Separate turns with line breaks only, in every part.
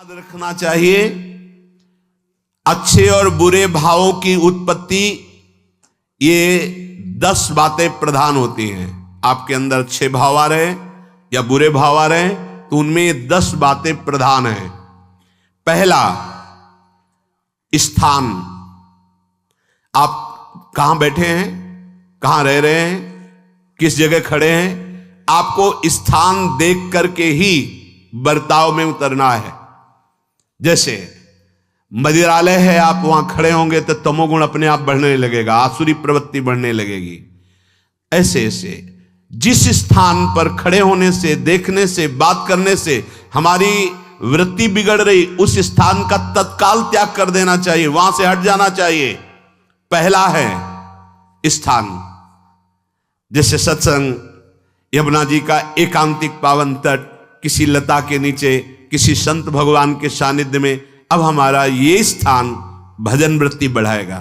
याद रखना चाहिए, अच्छे और बुरे भावों की उत्पत्ति, ये 10 बातें प्रधान होती हैं। आपके अंदर अच्छे भाव आ रहे या बुरे भाव आ रहे तो उनमें ये 10 बातें प्रधान हैं। पहला, स्थान। आप कहां बैठे हैं, कहां रह रहे हैं, किस जगह खड़े हैं, आपको स्थान देख करके ही बर्ताव में उतरना है। जैसे मदिरालय है, आप वहां खड़े होंगे तो तमोगुण अपने आप बढ़ने लगेगा, आसुरी प्रवृत्ति बढ़ने लगेगी। ऐसे ऐसे जिस स्थान पर खड़े होने से, देखने से, बात करने से हमारी वृत्ति बिगड़ रही, उस स्थान का तत्काल त्याग कर देना चाहिए, वहां से हट जाना चाहिए। पहला है स्थान। जैसे सत्संग, यमुना जी का एकांतिक पावन तट, किसी लता के नीचे, किसी संत भगवान के सानिध्य में, अब हमारा ये स्थान भजन वृत्ति बढ़ाएगा।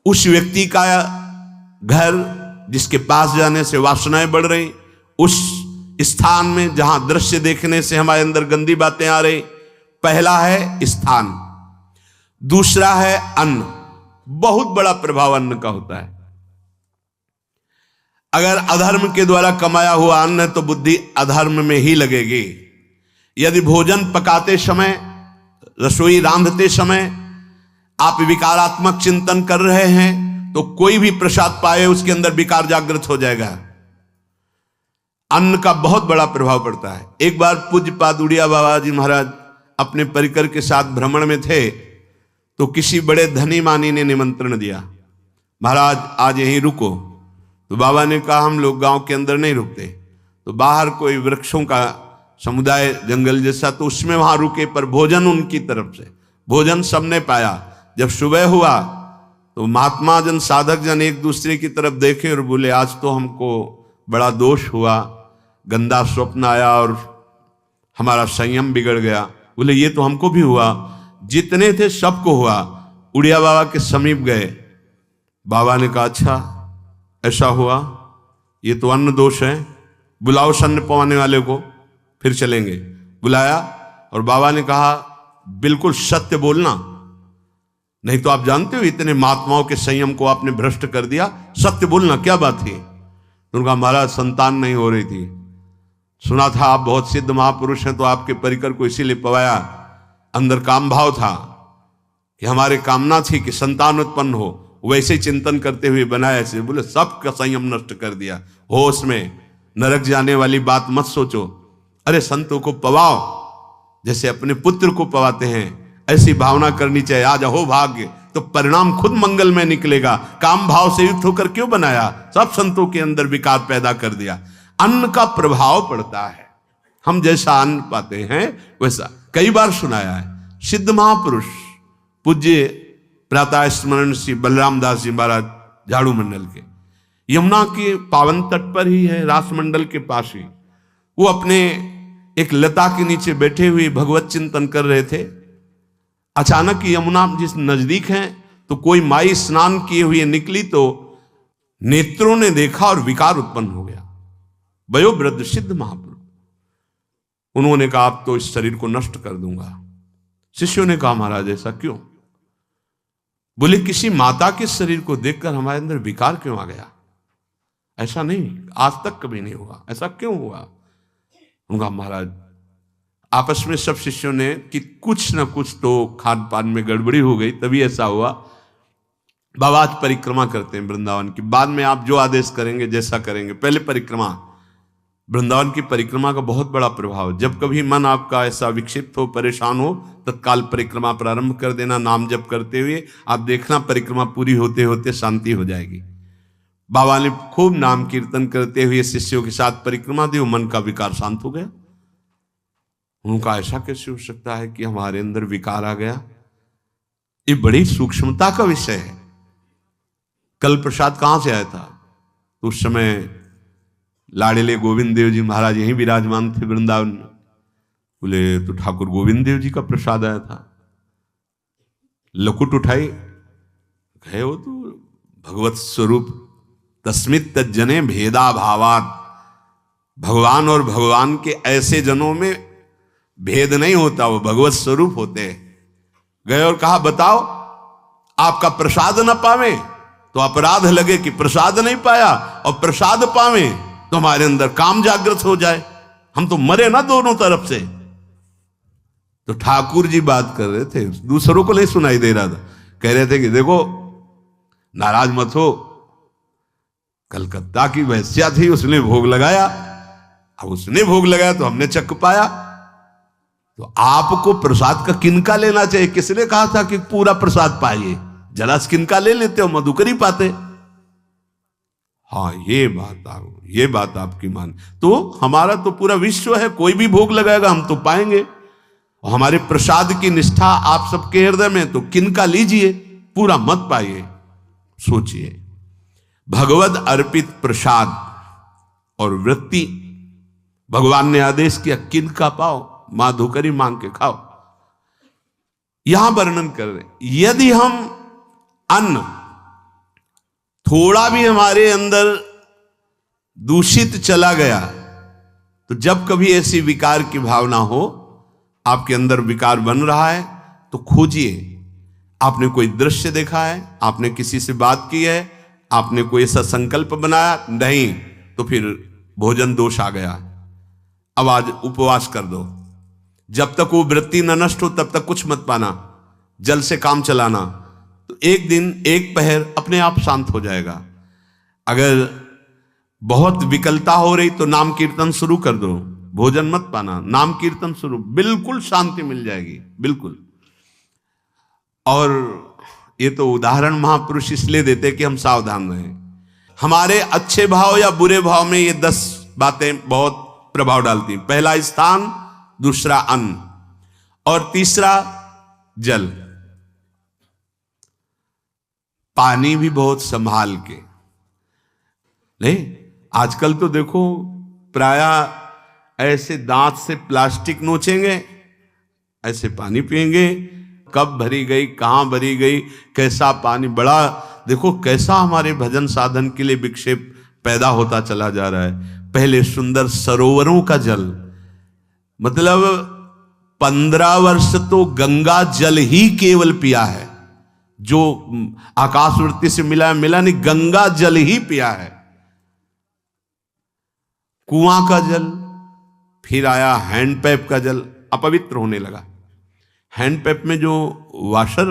उस व्यक्ति का घर जिसके पास जाने से वासनाएं बढ़ रही, उस स्थान में जहां दृश्य देखने से हमारे अंदर गंदी बातें आ रही, पहला है स्थान। दूसरा है अन्न। बहुत बड़ा प्रभाव अन्न का होता है। अगर अधर्म के द्वारा कमाया हुआ अन्न है तो बुद्धि अधर्म में ही लगेगी। यदि भोजन पकाते समय, रसोई रांधते समय आप विकारात्मक चिंतन कर रहे हैं तो कोई भी प्रसाद पाए उसके अंदर विकार जागृत हो जाएगा। अन्न का बहुत बड़ा प्रभाव पड़ता है। एक बार पूज्य पाद उड़िया बाबा जी महाराज अपने परिकर के साथ भ्रमण में थे तो किसी बड़े धनी मानी ने निमंत्रण दिया, महाराज आज यहीं रुको। तो बाबा ने कहा हम लोग गांव के अंदर नहीं रुकते, तो बाहर कोई वृक्षों का समुदाय, जंगल जैसा, तो उसमें वहां रुके, पर भोजन उनकी तरफ से, भोजन सबने पाया। जब सुबह हुआ तो महात्मा जन, साधक जन एक दूसरे की तरफ देखे और बोले आज तो हमको बड़ा दोष हुआ, गंदा स्वप्न आया और हमारा संयम बिगड़ गया। बोले ये तो हमको भी हुआ, जितने थे सबको हुआ। उड़िया बाबा के समीप गए, बाबा ने कहा अच्छा ऐसा हुआ, ये तो अन्न दोष है, बुलाओ सन्न पवाने वाले को, फिर चलेंगे। बुलाया और बाबा ने कहा बिल्कुल सत्य बोलना, नहीं तो आप जानते हो इतने महात्माओं के संयम को आपने भ्रष्ट कर दिया, सत्य बोलना क्या बात थी। उनका महाराज संतान नहीं हो रही थी, सुना था आप बहुत सिद्ध महापुरुष हैं तो आपके परिकर को इसीलिए पवाया, अंदर काम भाव था कि हमारे कामना थी कि संतान उत्पन्न हो, वैसे चिंतन करते हुए बनाया ऐसे। बोले सबका संयम नष्ट कर दिया, होश में, नरक जाने वाली बात मत सोचो। अरे संतों को पवाओ जैसे अपने पुत्र को पवाते हैं, ऐसी भावना करनी चाहिए। आज हो भाग्य तो परिणाम खुद मंगल में निकलेगा। काम भाव से युक्त होकर क्यों बनाया, सब संतों के अंदर विकार पैदा कर दिया। अन्न का प्रभाव पड़ता है, हम जैसा अन्न पाते हैं वैसा। कई बार सुनाया है, सिद्ध महापुरुष पूज्य प्रातः स्मरण श्री बलराम दास जी महाराज झाड़ू मंडल के, यमुना के पावन तट पर ही है, रास मंडल के पास ही, वो अपने एक लता के नीचे बैठे हुए भगवत चिंतन कर रहे थे। अचानक यमुना जिस नजदीक है तो कोई माई स्नान किए हुए निकली तो नेत्रों ने देखा और विकार उत्पन्न हो गया। वयोवृद्ध सिद्ध महापुरुष, उन्होंने कहा आप तो इस शरीर को नष्ट कर दूंगा। शिष्यों ने कहा महाराज ऐसा क्यों? बोले किसी माता के शरीर को देखकर हमारे अंदर विकार क्यों आ गया? ऐसा नहीं, आज तक कभी नहीं हुआ, ऐसा क्यों हुआ? उनका महाराज आपस में सब शिष्यों ने कि कुछ ना कुछ तो खान पान में गड़बड़ी हो गई तभी ऐसा हुआ। बाबा आज परिक्रमा करते हैं वृंदावन की, बाद में आप जो आदेश करेंगे जैसा करेंगे, पहले परिक्रमा। वृंदावन की परिक्रमा का बहुत बड़ा प्रभाव, जब कभी मन आपका ऐसा विक्षिप्त हो, परेशान हो, तत्काल परिक्रमा प्रारंभ कर देना, नाम जप करते हुए। आप देखना परिक्रमा पूरी होते होते शांति हो जाएगी। बाबा ने खूब नाम कीर्तन करते हुए शिष्यों के साथ परिक्रमा दी, मन का विकार शांत हो गया। उनका ऐसा कैसे हो सकता है कि हमारे अंदर विकार आ गया? ये बड़ी सूक्ष्मता का विषय है। कल प्रसाद कहां से आया था? तो उस समय लाड़ेले गोविंद देव जी महाराज यहीं विराजमान थे वृंदावन में। बोले तो ठाकुर गोविंद देव जी का प्रसाद आया था। लकुट उठाई, गए वो तो भगवत स्वरूप तस्मित तज्जने भेदा भावात, भगवान और भगवान के ऐसे जनों में भेद नहीं होता, वो भगवत स्वरूप होते हैं। गए और कहा बताओ आपका प्रसाद न पावे तो अपराध लगे कि प्रसाद नहीं पाया, और प्रसाद पावे तो हमारे अंदर काम जागृत हो जाए, हम तो मरे ना दोनों तरफ से। तो ठाकुर जी बात कर रहे थे, दूसरों को नहीं सुनाई दे रहा था। कह रहे थे कि देखो नाराज मत हो, कलकत्ता की वैश्या थी, उसने भोग लगाया, अब उसने भोग लगाया तो हमने चख पाया, तो आपको प्रसाद का किनका लेना चाहिए? किसने कहा था कि पूरा प्रसाद पाइए? जरा किनका ले लेते हो, मधुकरी पाते। हाँ ये बात आपकी मान, तो हमारा तो पूरा विश्व है, कोई भी भोग लगाएगा हम तो पाएंगे। और हमारे प्रसाद की निष्ठा आप सबके हृदय में, तो किनका लीजिए, पूरा मत पाइए। सोचिए, भगवद अर्पित प्रसाद और वृत्ति भगवान ने आदेश किया किनका पाओ, माधुकरी मांग के खाओ। यहां वर्णन कर रहे, यदि हम अन्न थोड़ा भी हमारे अंदर दूषित चला गया, तो जब कभी ऐसी विकार की भावना हो, आपके अंदर विकार बन रहा है, तो खोजिए। आपने कोई दृश्य देखा है, आपने किसी से बात की है, आपने कोई ऐसा संकल्प बनाया, नहीं, तो फिर भोजन दोष आ गया, अब आज उपवास कर दो। जब तक वो वृत्ति न नष्ट हो तब तक कुछ मत पाना, जल से काम चलाना, तो एक दिन एक पहर अपने आप शांत हो जाएगा। अगर बहुत विकलता हो रही तो नाम कीर्तन शुरू कर दो, भोजन मत पाना, नाम कीर्तन शुरू, बिल्कुल शांति मिल जाएगी, बिल्कुल। और ये तो उदाहरण महापुरुष इसलिए देते कि हम सावधान रहें। हमारे अच्छे भाव या बुरे भाव में ये 10 बातें बहुत प्रभाव डालती हैं। पहला स्थान, दूसरा अन्न, और तीसरा जल। पानी भी बहुत संभाल के, नहीं आजकल तो देखो प्रायः ऐसे दांत से प्लास्टिक नोचेंगे, ऐसे पानी पिएंगे, कब भरी गई, कहां भरी गई, कैसा पानी, बड़ा देखो कैसा हमारे भजन साधन के लिए विक्षेप पैदा होता चला जा रहा है। पहले सुंदर सरोवरों का जल, मतलब 15 वर्ष तो गंगा जल ही केवल पिया है, जो आकाशवृत्ति से मिला नहीं, गंगा जल ही पिया है। कुआं का जल, फिर आया हैंडपैप का जल, अपवित्र होने लगा। हैंडपैप में जो वाशर,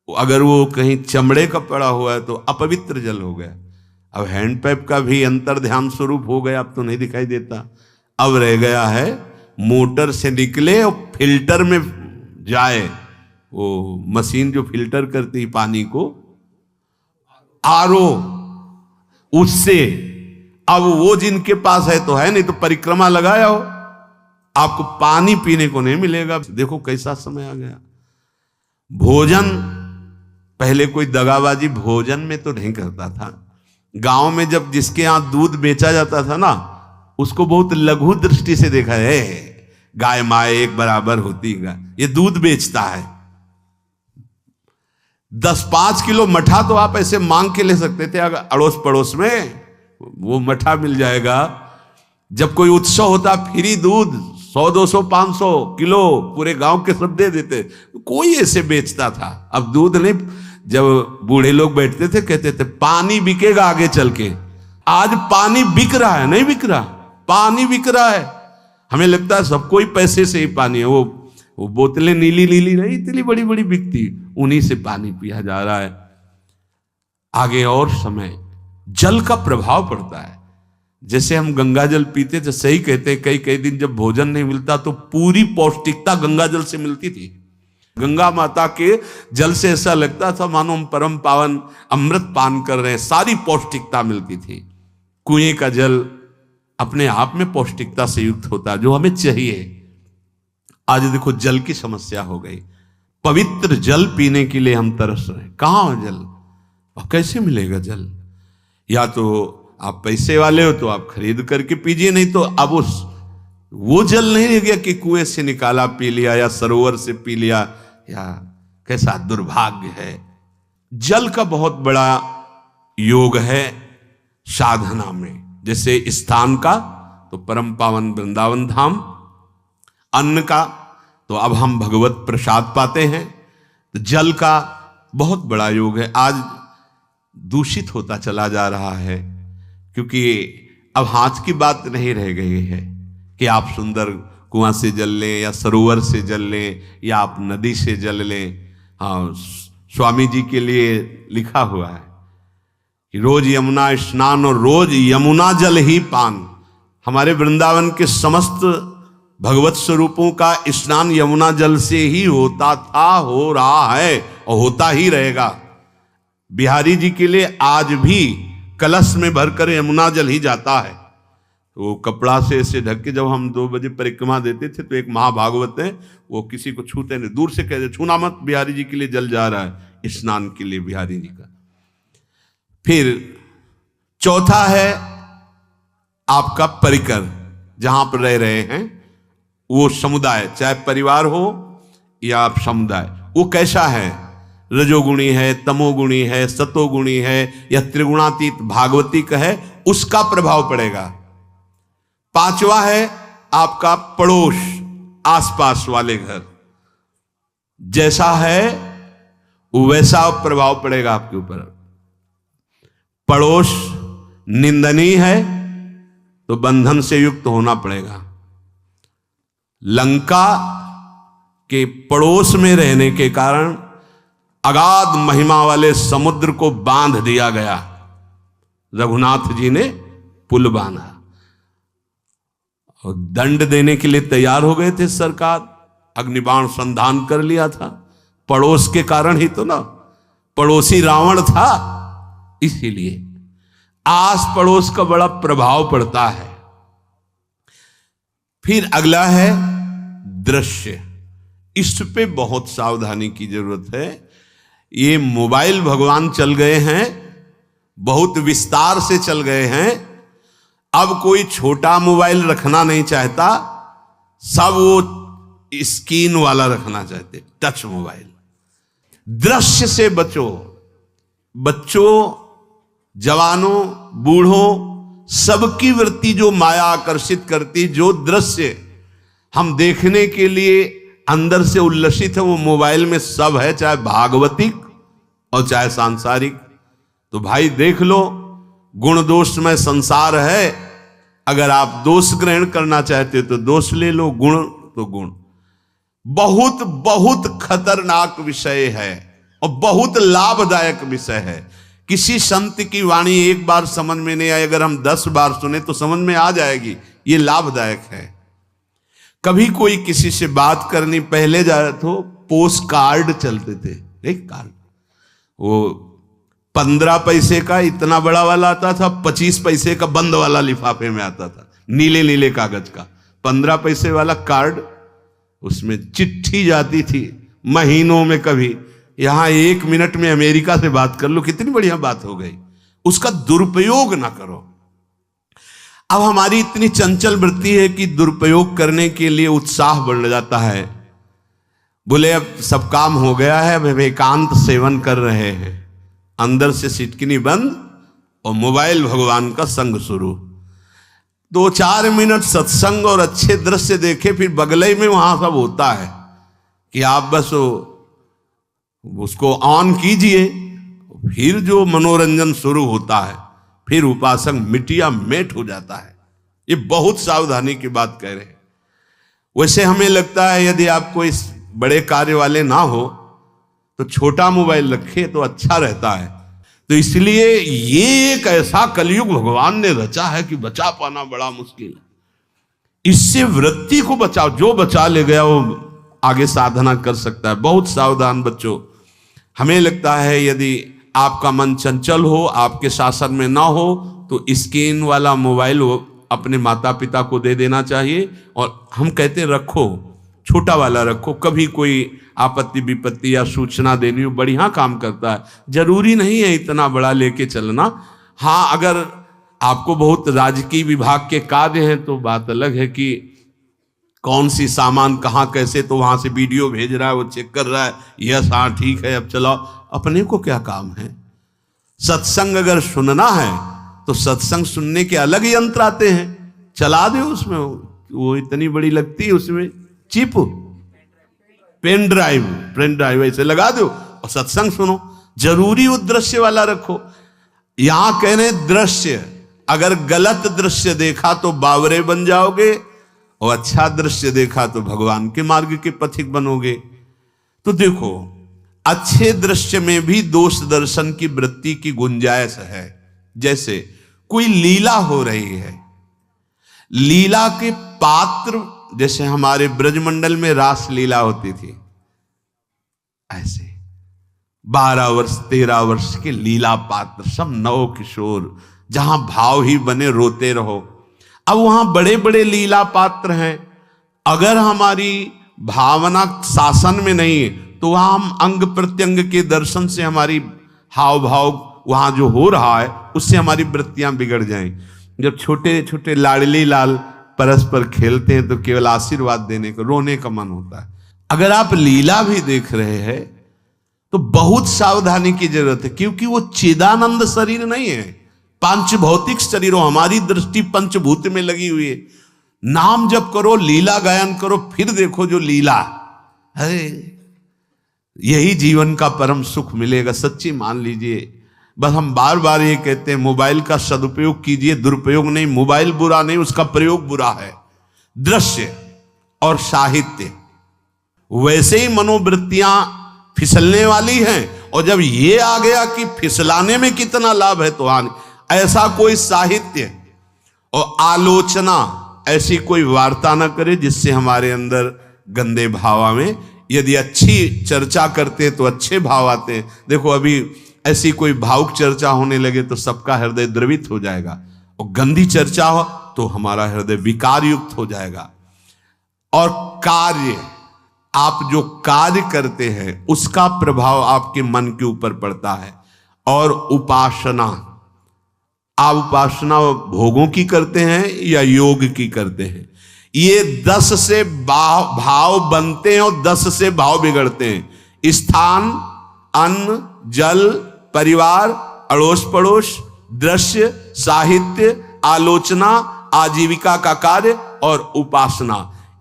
अगर वो कहीं चमड़े का पड़ा हुआ है तो अपवित्र जल हो गया। अब हैंडपैप का भी अंतर ध्यान स्वरूप हो गया, अब तो नहीं दिखाई देता। अब रह गया है मोटर से निकले और फिल्टर में जाए, वो मशीन जो फिल्टर करती पानी को, आरओ, उससे। अब वो जिनके पास है तो है, नहीं तो परिक्रमा लगाया हो, आपको पानी पीने को नहीं मिलेगा। देखो कैसा समय आ गया। भोजन, पहले कोई दगाबाजी भोजन में तो नहीं करता था। गांव में जब जिसके यहां दूध बेचा जाता था ना, उसको बहुत लघु दृष्टि से देखा है, गाय माए एक बराबर होती है, ये दूध बेचता है। 10-5 किलो मठा तो आप ऐसे मांग के ले सकते थे, अगर अड़ोस पड़ोस में वो मठा मिल जाएगा। जब कोई उत्सव होता, फ्री दूध 100, 200, 500 किलो पूरे गांव के सब दे देते, कोई ऐसे बेचता था। अब दूध नहीं, जब बूढ़े लोग बैठते थे कहते थे पानी बिकेगा आगे चल के। आज पानी बिक रहा है, नहीं बिक रहा, पानी बिक रहा है। हमें लगता है सबको ही पैसे से ही पानी है, वो बोतलें नीली नीली नहीं, इतनी बड़ी बड़ी बिकती, उन्हीं से पानी पिया जा रहा है। आगे और समय जल का प्रभाव पड़ता है। जैसे हम गंगा जल पीते थे, सही कहते हैं, कई कई दिन जब भोजन नहीं मिलता तो पूरी पौष्टिकता गंगा जल से मिलती थी। गंगा माता के जल से ऐसा लगता था मानो हम परम पावन अमृत पान कर रहे हैं, सारी पौष्टिकता मिलती थी। कुएं का जल अपने आप में पौष्टिकता से युक्त होता है, जो हमें चाहिए। आज देखो जल की समस्या हो गई, पवित्र जल पीने के लिए हम तरस रहे हैं। कहां है जल, और कैसे मिलेगा जल? या तो आप पैसे वाले हो तो आप खरीद करके पीजिए, नहीं तो अब वो जल नहीं रह गया कि कुएं से निकाला पी लिया या सरोवर से पी लिया, या कैसा दुर्भाग्य है। जल का बहुत बड़ा योग है साधना में। जैसे स्थान का तो परम पावन वृंदावन धाम, अन्न का तो अब हम भगवत प्रसाद पाते हैं, तो जल का बहुत बड़ा योग है। आज दूषित होता चला जा रहा है, क्योंकि अब हाथ की बात नहीं रह गई है कि आप सुंदर कुआं से जल लें या सरोवर से जल लें या आप नदी से जल लें। हाँ, स्वामी जी के लिए लिखा हुआ है कि रोज यमुना स्नान और रोज यमुना जल ही पान। हमारे वृंदावन के समस्त भगवत स्वरूपों का स्नान यमुना जल से ही होता था, हो रहा है और होता ही रहेगा। बिहारी जी के लिए आज भी कलश में भरकर यमुना जल ही जाता है। वो कपड़ा से ऐसे ढक के जब हम 2 बजे परिक्रमा देते थे तो एक महाभागवत है, वो किसी को छूते नहीं, दूर से कहते छूना मत, बिहारी जी के लिए जल जा रहा है स्नान के लिए बिहारी जी का। फिर चौथा है आपका परिकर, जहां पर रह रहे हैं वो समुदाय, चाहे परिवार हो या आप समुदाय, वो कैसा है, रजोगुणी है, तमोगुणी है, सतोगुणी है या त्रिगुणातीत भागवतिक है, उसका प्रभाव पड़ेगा। पांचवा है आपका पड़ोस, आसपास वाले घर, जैसा है वैसा प्रभाव पड़ेगा आपके ऊपर। पड़ोस निंदनीय है तो बंधन से युक्त होना पड़ेगा। लंका के पड़ोस में रहने के कारण अगाध महिमा वाले समुद्र को बांध दिया गया, रघुनाथ जी ने पुल बांधा और दंड देने के लिए तैयार हो गए थे सरकार, अग्निबाण संधान कर लिया था, पड़ोस के कारण ही तो ना, पड़ोसी रावण था, इसीलिए आस पड़ोस का बड़ा प्रभाव पड़ता है। फिर अगला है दृश्य, इस पे बहुत सावधानी की जरूरत है। ये मोबाइल भगवान चल गए हैं, बहुत विस्तार से चल गए हैं, अब कोई छोटा मोबाइल रखना नहीं चाहता, सब वो स्क्रीन वाला रखना चाहते, टच मोबाइल। दृश्य से बचो, बच्चों, जवानों, बूढ़ों, सबकी वृत्ति जो माया आकर्षित करती, जो दृश्य हम देखने के लिए अंदर से उल्लसित है, वो मोबाइल में सब है, चाहे भागवतिक और चाहे सांसारिक। तो भाई देख लो, गुण दोष में संसार है, अगर आप दोष ग्रहण करना चाहते हो तो दोष ले लो, गुण तो गुण। बहुत बहुत खतरनाक विषय है और बहुत लाभदायक विषय है। किसी संत की वाणी एक बार समझ में नहीं आई, अगर हम 10 बार सुने तो समझ में आ जाएगी, ये लाभदायक है। कभी कोई किसी से बात करनी, पहले जाए तो पोस्ट कार्ड चलते थे, एक कार्ड, वो 15 पैसे का इतना बड़ा वाला आता था, 25 पैसे का बंद वाला लिफाफे में आता था, नीले नीले कागज का 15 पैसे वाला कार्ड, उसमें चिट्ठी जाती थी महीनों में। कभी यहां 1 मिनट में अमेरिका से बात कर लो, कितनी बढ़िया बात हो गई। उसका दुरुपयोग ना करो। अब हमारी इतनी चंचल वृत्ति है कि दुरुपयोग करने के लिए उत्साह बढ़ जाता है। बोले अब सब काम हो गया है, अब एकांत सेवन कर रहे हैं, अंदर से सिटकिनी बंद और मोबाइल भगवान का संग शुरू। 2-4 मिनट सत्संग और अच्छे दृश्य देखे, फिर बगले में वहां सब होता है कि आप बस उसको ऑन कीजिए, फिर जो मनोरंजन शुरू होता है, फिर उपासक मिटिया मेट हो जाता है। ये बहुत सावधानी की बात कह रहे हैं। वैसे हमें लगता है यदि आप कोई बड़े कार्य वाले ना हो तो छोटा मोबाइल रखे तो अच्छा रहता है। तो इसलिए ये एक ऐसा कलयुग भगवान ने रचा है कि बचा पाना बड़ा मुश्किल है। इससे वृत्ति को बचाओ, जो बचा ले गया वो आगे साधना कर सकता है। बहुत सावधान बच्चों। हमें लगता है यदि आपका मन चंचल हो, आपके शासन में ना हो, तो स्क्रीन वाला मोबाइल अपने माता पिता को दे देना चाहिए। और हम कहते रखो, छोटा वाला रखो, कभी कोई आपत्ति विपत्ति या सूचना देनी हो, बढ़िया काम करता है। जरूरी नहीं है इतना बड़ा लेके चलना। हाँ, अगर आपको बहुत राजकीय विभाग के कार्य हैं तो बात अलग है कि कौन सी सामान कहाँ कैसे, तो वहां से वीडियो भेज रहा है, वो चेक कर रहा है, यस हाँ ठीक है अब चलाओ। अपने को क्या काम है? सत्संग अगर सुनना है तो सत्संग सुनने के अलग यंत्र आते हैं, चला दो उसमें, वो इतनी बड़ी लगती है, उसमें चिप, पेन ड्राइव ऐसे लगा दो और सत्संग सुनो। जरूरी वो दृश्य वाला रखो। यहां कह रहे दृश्य, अगर गलत दृश्य देखा तो बावरे बन जाओगे और अच्छा दृश्य देखा तो भगवान के मार्ग के पथिक बनोगे। तो देखो, अच्छे दृश्य में भी दोष दर्शन की वृत्ति की गुंजाइश है। जैसे कोई लीला हो रही है, लीला के पात्र, जैसे हमारे ब्रजमंडल में रास लीला होती थी, ऐसे 12 वर्ष 13 वर्ष के लीला पात्र, सब नव किशोर, जहां भाव ही बने रोते रहो। अब वहां बड़े बड़े लीला पात्र हैं, अगर हमारी भावना शासन में नहीं है तो वहां हम अंग प्रत्यंग के दर्शन से हमारी हाव भाव वहां जो हो रहा है उससे हमारी वृत्तियां बिगड़ जाएं। जब छोटे छोटे लाडली लाल परस्पर खेलते हैं तो केवल आशीर्वाद देने को, रोने का मन होता है। अगर आप लीला भी देख रहे हैं तो बहुत सावधानी की जरूरत है, क्योंकि वो चिदानंद शरीर नहीं है, पांच भौतिक शरीर। हमारी दृष्टि पंचभूत में लगी हुई है। नाम जप करो, लीला गायन करो, फिर देखो जो लीला है, यही जीवन का परम सुख मिलेगा। सच्ची मान लीजिए। बस हम बार बार ये कहते हैं, मोबाइल का सदुपयोग कीजिए, दुरुपयोग नहीं। मोबाइल बुरा नहीं, उसका प्रयोग बुरा है। दृश्य और साहित्य, वैसे ही मनोवृत्तियां फिसलने वाली हैं, और जब ये आ गया कि फिसलाने में कितना लाभ है तो ऐसा कोई साहित्य और आलोचना, ऐसी कोई वार्ता ना करे जिससे हमारे अंदर गंदे भाव आवे। यदि अच्छी चर्चा करते हैं तो अच्छे भाव आते हैं। देखो, अभी ऐसी कोई भावुक चर्चा होने लगे तो सबका हृदय द्रवित हो जाएगा, और गंदी चर्चा हो तो हमारा हृदय विकार युक्त हो जाएगा। और कार्य, आप जो कार्य करते हैं उसका प्रभाव आपके मन के ऊपर पड़ता है। और उपासना, आप उपासना भोगों की करते हैं या योग की करते हैं, ये 10 से भाव बनते हैं और 10 से भाव बिगड़ते हैं। स्थान, अन्न, जल, परिवार, अड़ोस पड़ोस, दृश्य, साहित्य, आलोचना, आजीविका का कार्य और उपासना।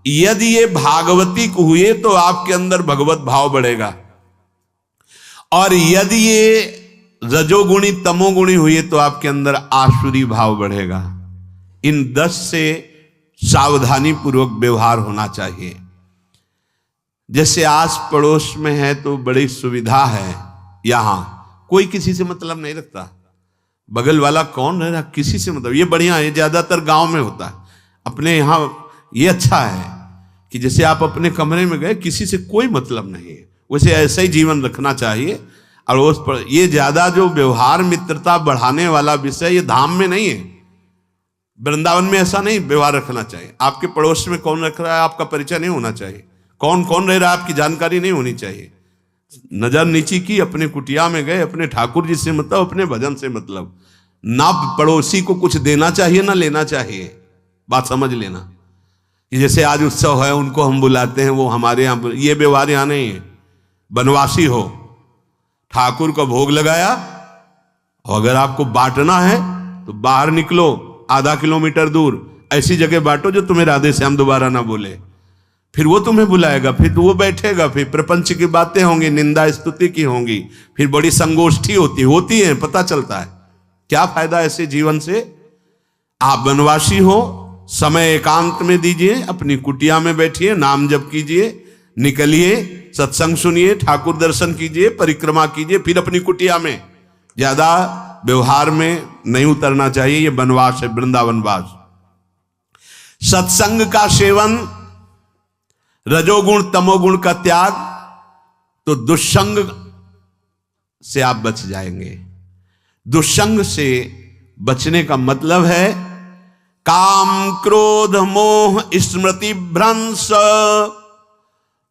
यदि ये भागवतिक हुए तो आपके अंदर भगवत भाव बढ़ेगा, और यदि ये रजोगुणी तमोगुणी हुए तो आपके अंदर आसुरी भाव बढ़ेगा। इन 10 से सावधानी पूर्वक व्यवहार होना चाहिए। जैसे आस पड़ोस में है तो बड़ी सुविधा है, यहां कोई किसी से मतलब नहीं रखता, बगल वाला कौन रह रहा किसी से मतलब, ये बढ़िया है। ज्यादातर गांव में होता है। अपने यहां ये अच्छा है कि जैसे आप अपने कमरे में गए, किसी से कोई मतलब नहीं है, वैसे ऐसा ही जीवन रखना चाहिए। अड़ोस पर ये ज्यादा जो व्यवहार मित्रता बढ़ाने वाला विषय, ये धाम में नहीं है। वृंदावन में ऐसा नहीं व्यवहार रखना चाहिए। आपके पड़ोस में कौन रख रहा है आपका परिचय नहीं होना चाहिए, कौन कौन रह रहा है आपकी जानकारी नहीं होनी चाहिए। नजर नीची की, अपने कुटिया में गए, अपने ठाकुर जी से मतलब, अपने भजन से मतलब। ना पड़ोसी को कुछ देना चाहिए ना लेना चाहिए। बात समझ लेना कि जैसे आज उत्सव है, उनको हम बुलाते हैं, वो हमारे यहाँ, ये व्यवहार यहाँ नहीं है। बनवासी हो, ठाकुर का भोग लगाया, और अगर आपको बांटना है तो बाहर निकलो, आधा किलोमीटर दूर ऐसी जगह बांटो जो तुम्हें राधे श्याम दोबारा ना बोले। फिर वो तुम्हें बुलाएगा, फिर वो बैठेगा, फिर प्रपंच की बातें होंगी, निंदा स्तुति की होंगी, फिर बड़ी संगोष्ठी होती है, पता चलता है। क्या फायदा ऐसे जीवन से। आप वनवासी हो, समय एकांत में दीजिए, अपनी कुटिया में बैठिए, नाम जप कीजिए, निकलिए, सत्संग सुनिए, ठाकुर दर्शन कीजिए, परिक्रमा कीजिए, फिर अपनी कुटिया में। ज्यादा व्यवहार में नहीं उतरना चाहिए। ये वनवास है, वृंदावनवास। सत्संग का सेवन, रजोगुण तमोगुण का त्याग, तो दुष्संग से आप बच जाएंगे। दुष्संग से बचने का मतलब है काम क्रोध मोह स्मृति भ्रंश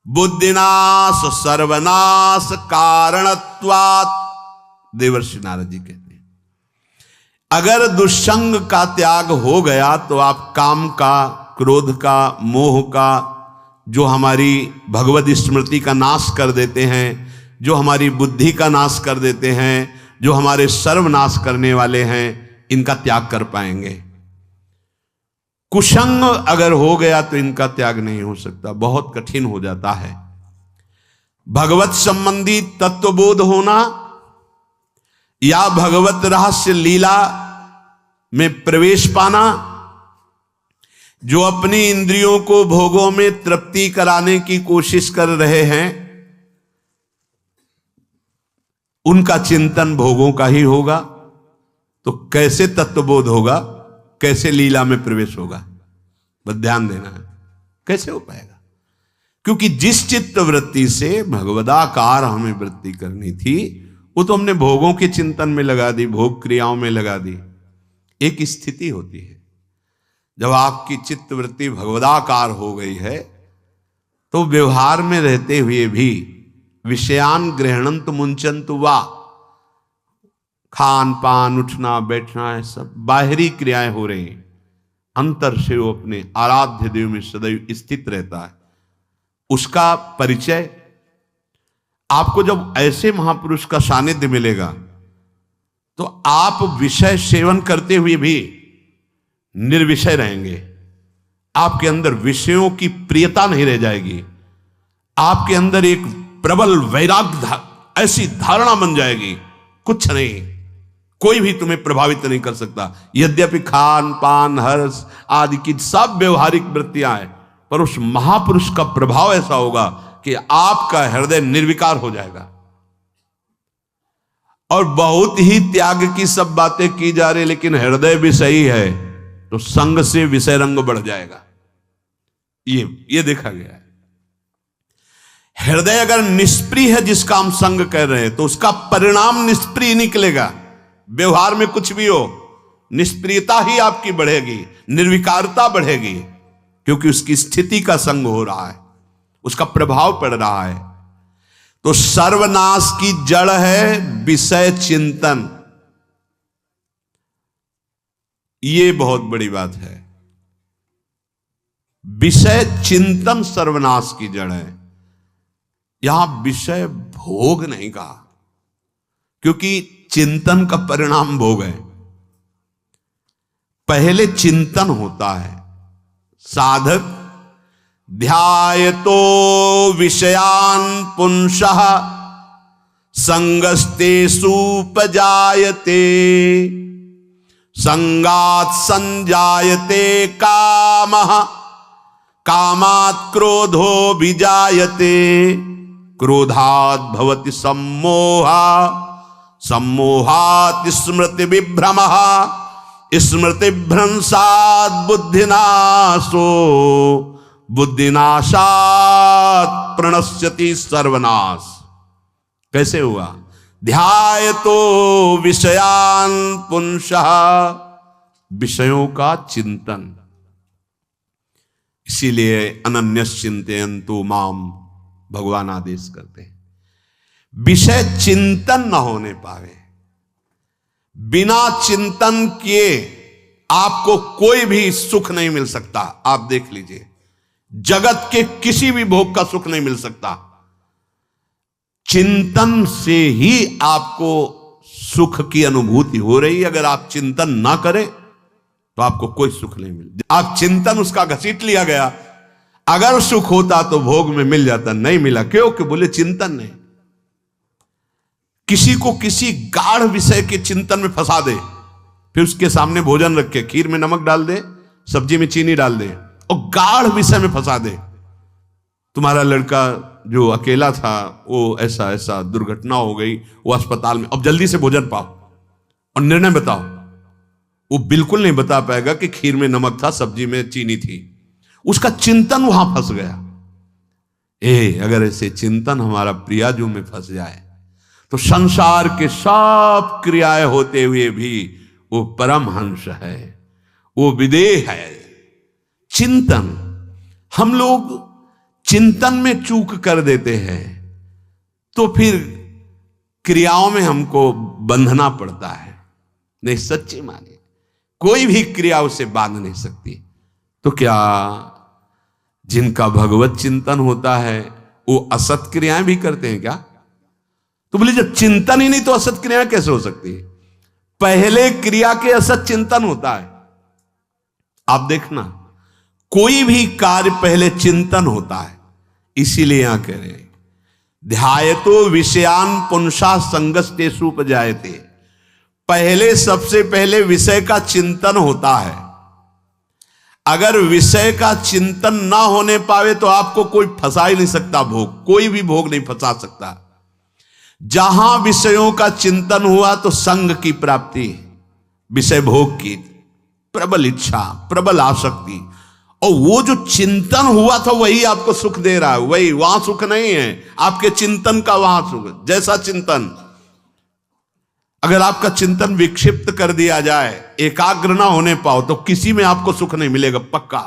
बुद्धिनाश सर्वनाश कारणत्वात्। देवर्षि नारद जी कहते हैं, अगर दुष्संग का त्याग हो गया तो आप काम का, क्रोध का, मोह का, जो हमारी भगवत स्मृति का नाश कर देते हैं, जो हमारी बुद्धि का नाश कर देते हैं, जो हमारे सर्वनाश करने वाले हैं, इनका त्याग कर पाएंगे। कुसंग अगर हो गया तो इनका त्याग नहीं हो सकता, बहुत कठिन हो जाता है। भगवत संबंधी तत्वबोध होना या भगवत रहस्य लीला में प्रवेश पाना, जो अपनी इंद्रियों को भोगों में तृप्ति कराने की कोशिश कर रहे हैं, उनका चिंतन भोगों का ही होगा। तो कैसे तत्वबोध होगा, कैसे लीला में प्रवेश होगा, बस ध्यान देना है, कैसे हो पाएगा? क्योंकि जिस चित्त वृत्ति से भगवदाकार हमें वृत्ति करनी थी, वो तो हमने भोगों के चिंतन में लगा दी, भोग क्रियाओं में लगा दी। एक स्थिति होती है, जब आपकी चित्त वृत्ति भगवदाकार हो गई है, तो व्यवहार में रहते हुए भी विषयान ग्रहणंत मुंचंतु वा, खान पान उठना बैठना है, सब बाहरी क्रियाएं हो रही हैं, अंतर से वो अपने आराध्य देव में सदैव स्थित रहता है। उसका परिचय आपको जब ऐसे महापुरुष का सानिध्य मिलेगा, तो आप विषय सेवन करते हुए भी निर्विषय रहेंगे। आपके अंदर विषयों की प्रियता नहीं रह जाएगी, आपके अंदर एक प्रबल वैराग्य ऐसी धारणा बन जाएगी, कुछ नहीं, कोई भी तुम्हें प्रभावित नहीं कर सकता। यद्यपि खान पान हर्ष आदि की सब व्यवहारिक वृत्तियां हैं, पर उस महापुरुष का प्रभाव ऐसा होगा कि आपका हृदय निर्विकार हो जाएगा। और बहुत ही त्याग की सब बातें की जा रही, लेकिन हृदय भी सही है, तो संग से विषय रंग बढ़ जाएगा। ये देखा गया है। हृदय अगर निष्प्रिय है, जिसका हम संग कर रहे हैं, तो उसका परिणाम निष्प्रिय निकलेगा। व्यवहार में कुछ भी हो, निष्प्रियता ही आपकी बढ़ेगी, निर्विकारता बढ़ेगी, क्योंकि उसकी स्थिति का संग हो रहा है, उसका प्रभाव पड़ रहा है। तो सर्वनाश की जड़ है विषय चिंतन। ये बहुत बड़ी बात है। विषय चिंतन सर्वनाश की जड़ है। यहां विषय भोग नहीं कहा, क्योंकि चिंतन का परिणाम भोग है। पहले चिंतन होता है। साधक ध्यायतो विषयान पुंसः संगस्तेषु उपजायते, संगात् संजायते कामः, कामात् क्रोधो विजायते, क्रोधात् भवति सम्मोहः, सम्मोहात् स्मृति विभ्रमः, स्मृति भ्रंशात् बुद्धिनाशो, बुद्धिनाशात् प्रणश्यति सर्वनाश। कैसे हुआ? ध्यायतो विषयान पुंसः, विषयों का चिंतन। इसीलिए अनन्यश्चिन्तयन्तु माम भगवान आदेश करते हैं। विषय चिंतन न होने पावे, बिना चिंतन किए आपको कोई भी सुख नहीं मिल सकता। आप देख लीजिए, जगत के किसी भी भोग का सुख नहीं मिल सकता। चिंतन से ही आपको सुख की अनुभूति हो रही है। अगर आप चिंतन ना करें तो आपको कोई सुख नहीं मिल। आप चिंतन उसका घसीट लिया गया। अगर सुख होता तो भोग में मिल जाता, नहीं मिला। क्यों? कि बोले चिंतन नहीं। किसी को किसी गाढ़ विषय के चिंतन में फंसा दे, फिर उसके सामने भोजन रखे, खीर में नमक डाल दे, सब्जी में चीनी डाल दे और गाढ़ विषय में फंसा दे। तुम्हारा लड़का जो अकेला था, वो ऐसा ऐसा दुर्घटना हो गई, वो अस्पताल में, अब जल्दी से भोजन पाओ और निर्णय बताओ। वो बिल्कुल नहीं बता पाएगा कि खीर में नमक था, सब्जी में चीनी थी। उसका चिंतन वहां फंस गया। अगर ऐसे चिंतन हमारा प्रियाजू में फंस जाए तो संसार के सब क्रियाएं होते हुए भी वो परमहंस है, वो विदेह है। चिंतन, हम लोग चिंतन में चूक कर देते हैं, तो फिर क्रियाओं में हमको बंधना पड़ता है। नहीं, सच्ची माने कोई भी क्रिया उसे बांध नहीं सकती। तो क्या जिनका भगवत चिंतन होता है वो असत क्रियाएं भी करते हैं क्या? तो बोले जब चिंतन ही नहीं तो असत क्रियाएं कैसे हो सकती है? पहले क्रिया के असत चिंतन होता है। आप देखना, कोई भी कार्य पहले चिंतन होता है। इसीलिए यहां कह रहे हैं ध्यायतो विषयान पुंसा संगस्तेषु उपजायते। पहले सबसे पहले विषय का चिंतन होता है। अगर विषय का चिंतन ना होने पावे तो आपको कोई फंसा ही नहीं सकता भोग, कोई भी भोग नहीं फंसा सकता। जहां विषयों का चिंतन हुआ तो संग की प्राप्ति, विषय भोग की प्रबल इच्छा, प्रबल आसक्ति, और वो जो चिंतन हुआ था वही आपको सुख दे रहा है। वही, वहां सुख नहीं है, आपके चिंतन का वहां सुख। जैसा चिंतन, अगर आपका चिंतन विक्षिप्त कर दिया जाए, एकाग्र ना होने पाओ, तो किसी में आपको सुख नहीं मिलेगा पक्का।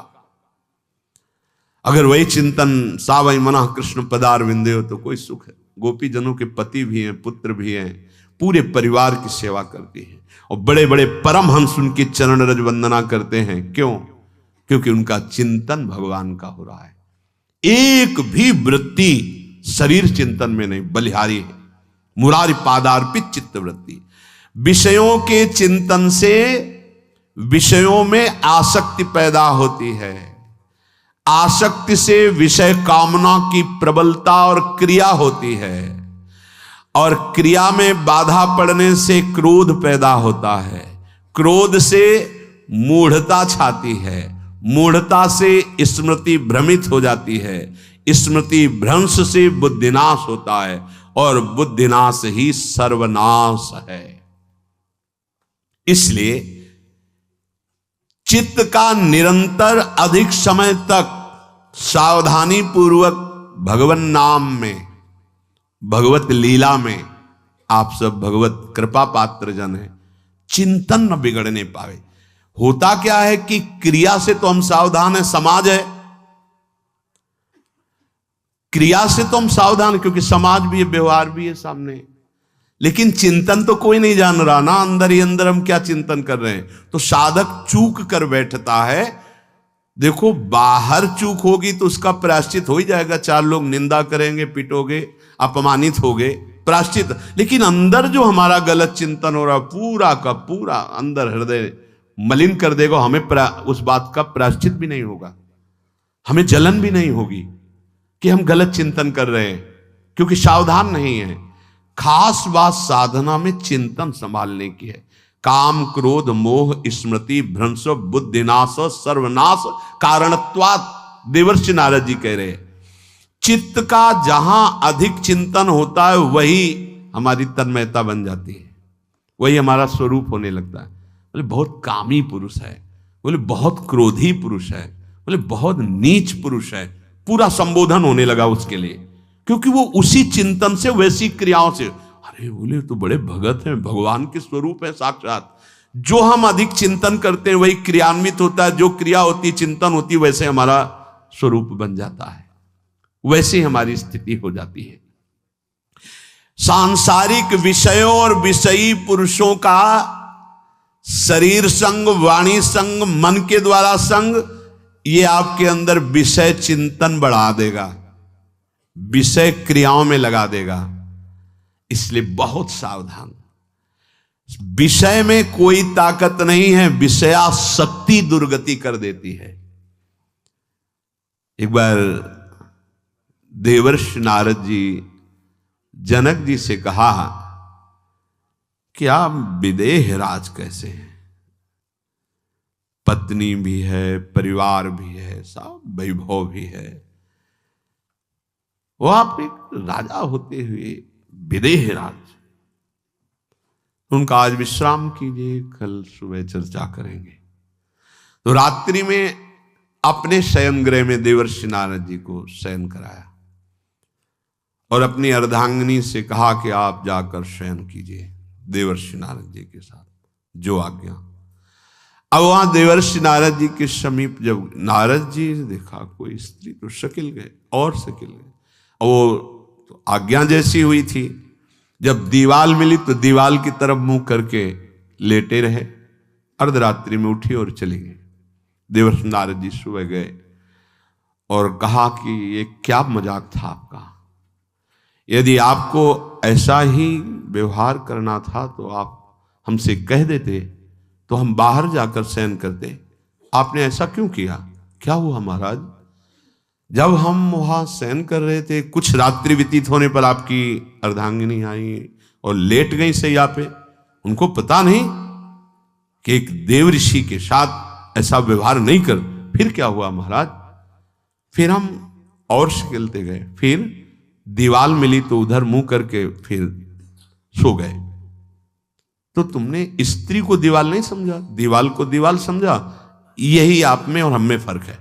अगर वही चिंतन सावई मना कृष्ण पदार विंदे हो तो कोई सुख है। गोपी जनों के पति भी हैं, पुत्र भी हैं, पूरे परिवार की सेवा करती हैं, और बड़े बड़े परमहंस उनकी चरण रज वंदना करते हैं। क्यों? क्योंकि उनका चिंतन भगवान का हो रहा है। एक भी वृत्ति शरीर चिंतन में नहीं, बलिहारी है। मुरारी पादार्पित चित्त वृत्ति। विषयों के चिंतन से विषयों में आसक्ति पैदा होती है। आसक्ति से विषय कामना की प्रबलता और क्रिया होती है, और क्रिया में बाधा पड़ने से क्रोध पैदा होता है। क्रोध से मूढ़ता छाती है, मूढ़ता से स्मृति भ्रमित हो जाती है, स्मृति भ्रंश से बुद्धिनाश होता है, और बुद्धिनाश ही सर्वनाश है। इसलिए चित्त का निरंतर अधिक समय तक सावधानी पूर्वक भगवन नाम में, भगवत लीला में, आप सब भगवत कृपा पात्र जन है, चिंतन न बिगड़ने पावे। होता क्या है कि क्रिया से तो हम सावधान है, समाज है, क्रिया से तो हम सावधान, क्योंकि समाज भी है, व्यवहार भी है सामने, लेकिन चिंतन तो कोई नहीं जान रहा ना, अंदर ही अंदर हम क्या चिंतन कर रहे हैं। तो साधक चूक कर बैठता है। देखो, बाहर चूक होगी तो उसका प्रायश्चित हो ही जाएगा, चार लोग निंदा करेंगे, पिटोगे, अपमानित होगे, प्रायश्चित। लेकिन अंदर जो हमारा गलत चिंतन हो रहा, पूरा का पूरा अंदर हृदय मलिन कर देगा, हमें उस बात का प्रायश्चित भी नहीं होगा, हमें जलन भी नहीं होगी कि हम गलत चिंतन कर रहे हैं, क्योंकि सावधान नहीं है। खास बात साधना में चिंतन संभालने की है। काम क्रोध मोह स्मृति भ्रंश बुद्धिनाश सर्वनाश कारणत्वात्, देवर्षि नारद जी कह रहे हैं। चित्त का जहां अधिक चिंतन होता है वही हमारी तन्मयता बन जाती है, वही हमारा स्वरूप होने लगता है। बोले बहुत कामी पुरुष है, बोले बहुत क्रोधी पुरुष है, बोले बहुत नीच पुरुष है, पूरा संबोधन होने लगा उसके लिए, क्योंकि वो उसी चिंतन से, वैसी क्रियाओं से। अरे बोले तो बड़े भगत हैं, भगवान के स्वरूप है साक्षात। जो हम अधिक चिंतन करते हैं वही क्रियान्वित होता है, जो क्रिया होती, चिंतन होती, वैसे हमारा स्वरूप बन जाता है, वैसे हमारी स्थिति हो जाती है। सांसारिक विषयों और विषयी पुरुषों का शरीर संग, वाणी संग, मन के द्वारा संग, ये आपके अंदर विषय चिंतन बढ़ा देगा, विषय क्रियाओं में लगा देगा। इसलिए बहुत सावधान। विषय में कोई ताकत नहीं है, विषयासक्ति दुर्गति कर देती है। एक बार देवर्षि नारद जी जनक जी से कहा कि आप विदेह राज कैसे हैं, पत्नी भी है, परिवार भी है, सब वैभव भी है, वो आप एक राजा होते हुए विदेह राज। उनका आज विश्राम कीजिए, कल सुबह चर्चा करेंगे। तो रात्रि में अपने शयन गृह में देवर्षि नारद जी को शयन कराया और अपनी अर्धांगिनी से कहा कि आप जाकर शयन कीजिए देवर्षि नारद जी के साथ, जो आज्ञा। अब वहां देवर्षि नारद जी के समीप जब नारद जी ने देखा कोई स्त्री, तो शकिल गए और शकिल गए। वो तो आज्ञा जैसी हुई थी, जब दीवाल मिली तो दीवाल की तरफ मुंह करके लेटे रहे। अर्धरात्रि में उठी और चली गई। देवर्षि नारद जी सुबह गए और कहा कि ये क्या मजाक था आपका, यदि आपको ऐसा ही व्यवहार करना था तो आप हमसे कह देते, तो हम बाहर जाकर शयन करते, आपने ऐसा क्यों किया, क्या हुआ महाराज? जब हम वहां शयन कर रहे थे, कुछ रात्रि व्यतीत होने पर आपकी अर्धांगिनी आई और लेट गई सैया पे। उनको पता नहीं कि एक देव ऋषि के साथ ऐसा व्यवहार नहीं कर। फिर क्या हुआ महाराज? फिर हम और खेलते गए, फिर दीवाल मिली तो उधर मुंह करके फिर सो गए। तो तुमने स्त्री को दीवाल नहीं समझा, दीवाल को दीवाल समझा। यही आप में और हम में फर्क है।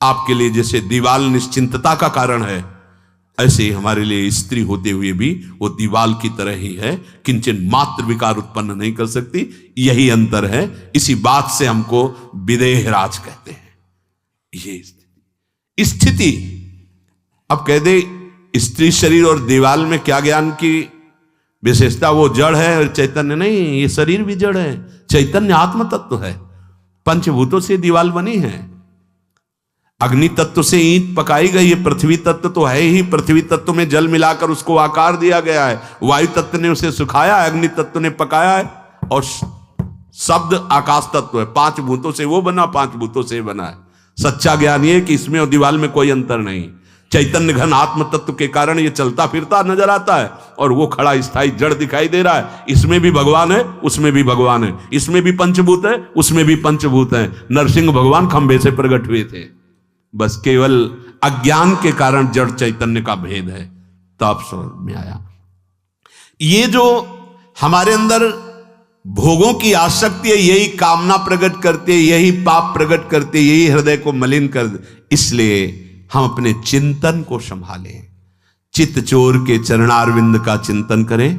आपके लिए जैसे दीवाल निश्चिंतता का कारण है, ऐसे ही हमारे लिए स्त्री होते हुए भी वो दीवाल की तरह ही है, किंचन मात्र विकार उत्पन्न नहीं कर सकती। यही अंतर है। इसी बात से हमको विदेहराज कहते हैं। ये स्थिति अब कह दे, स्त्री शरीर और दीवाल में क्या ज्ञान की विशेषता? वो जड़ है और चैतन्य नहीं। ये शरीर भी जड़ है, चैतन्य आत्म तत्व है। पंचभूतों से दीवाल बनी है। अग्नि तत्व से ईंट पकाई गई है। पृथ्वी तत्व तो है ही, पृथ्वी तत्व में जल मिलाकर उसको आकार दिया गया है। वायु तत्व ने उसे सुखाया है, अग्नि तत्व ने पकाया है, और शब्द आकाश तत्व है। 5 भूतों से वो बना, 5 भूतों से बना है। सच्चा ज्ञान ये कि इसमें और दीवाल में कोई अंतर नहीं। चैतन्य घन आत्म तत्व के कारण ये चलता फिरता नजर आता है, और वो खड़ा स्थायी जड़ दिखाई दे रहा है। इसमें भी भगवान है, उसमें भी भगवान है। इसमें भी पंचभूत है, उसमें भी पंचभूत है। नरसिंह भगवान खंभे से प्रकट हुए थे, बस केवल अज्ञान के कारण जड़ चैतन्य का भेद है। तब समझ में आया। ये जो हमारे अंदर भोगों की आसक्ति है, यही कामना प्रकट करते, यही पाप प्रकट करते, यही हृदय को मलिन कर दे। इसलिए हम अपने चिंतन को संभालें। चित्त चोर के चरणारविंद का चिंतन करें,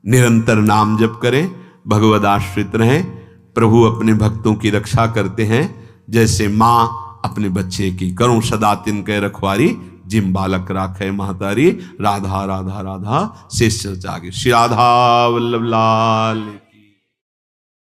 निरंतर नाम जप करें, भगवद आश्रित रहें। प्रभु अपने भक्तों की रक्षा करते हैं, जैसे मां अपने बच्चे की। करो सदा तिनके रखवारी, जिम बालक राखे महतारी। राधा राधा राधा शेष जागे। श्री राधा वल्लभ लाल।